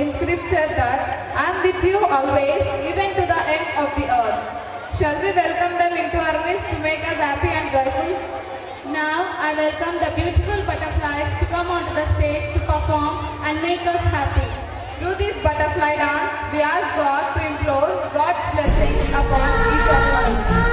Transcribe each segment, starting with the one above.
in scripture that I am with you always, even to the ends of the earth. Shall we welcome them into our midst to make us happy and joyful? Now I welcome the beautiful butterflies to come onto the stage to perform and make us happy. Through this butterfly dance, we ask God to implore God's blessings upon each of us.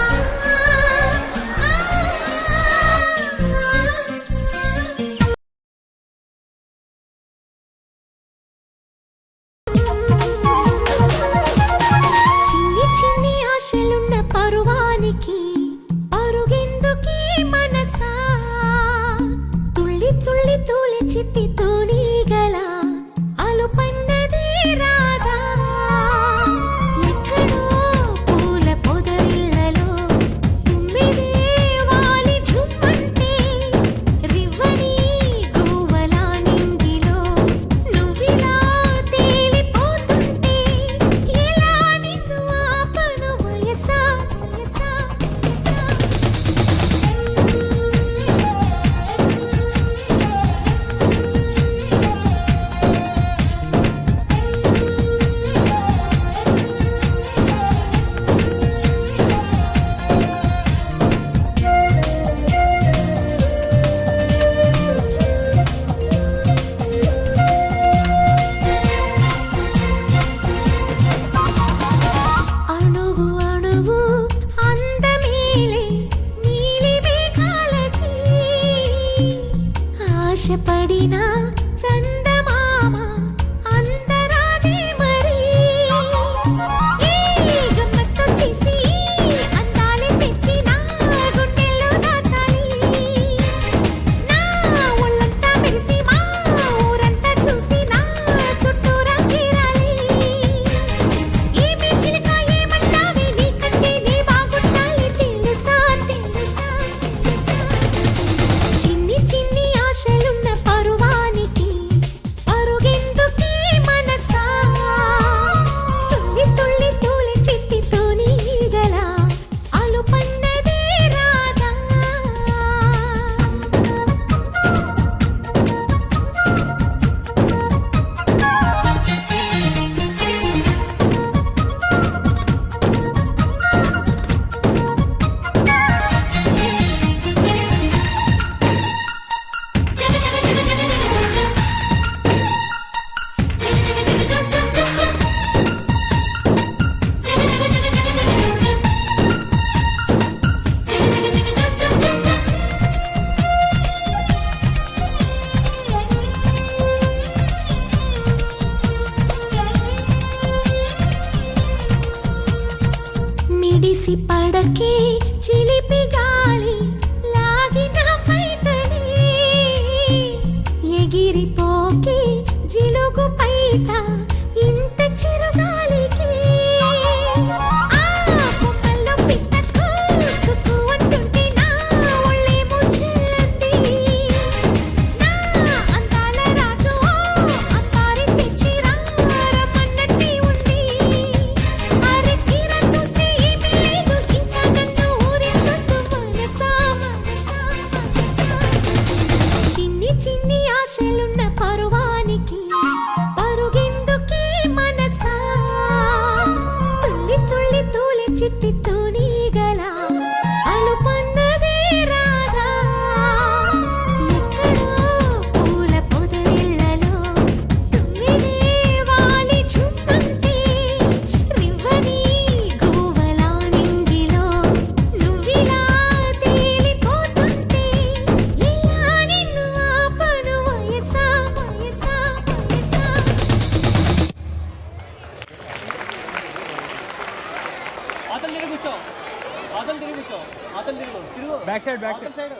ఆశపడినా చందమామ అందరాదే మరి ఈ గమ్మత్తు చేసి అందాలే తెచ్చి నా గుండెల్లో దాచాలి నా ఒళ్ళంతా మెరిసి మా ఊరంతా చూసి నా చుట్టూరా చేరాలి ఏమి చిలక ఏమంటావి నీకంటే నీ బాగుండాలి తెలుసా తెలుసా తెలుసా చిన్ని చిన్ని ఆశలున్న పరువానికి పరుగెందుకే మనసా తుల్లి తుల్లి తూలి చిట్టితో నీగల అలుపన్నదే రాదా మిడిసి పడకే చిలిపి గాలి లాగిన బయటని ఎగిరిపోకే జిలుగు పైట ఇంత చిరుగాలికి ఆ కొమ్మల్లో పిట్ట కుక్కు అంటుంటే నా ఒళ్ళేమో చెల్లంది నా అందాల రాజు అంతారి తెచ్చి రమ్మన్నట్టే ఉంది అరే తీరా చూస్తే ఏమీ లేదు ఇంకా నన్ను ఊరించొద్దు మనసా మనసా మనసా చిన్ని చిన్ని ఆశలున్న పరువానికి పరుగెందుకే మనసా తుల్లి తుల్లి తూలి చిట్టితో నీగల అలుపన్నదే రాదా ఎక్కడో పూల పొదరిళ్ళలో తుమ్మిదే వాలి చుమ్మంటే రివ్వని గువ్వలా నింగిలో నువ్విలా తేలిపోతుంటే ఇలా నిన్ను ఆపను వయసా వయసా వయసా అతను తిరిగి కూర్చో అతను తిరిగి కూర్చో అతను తిరుగు తిరుగు బ్యాక్ సైడ్ అతని సైడ్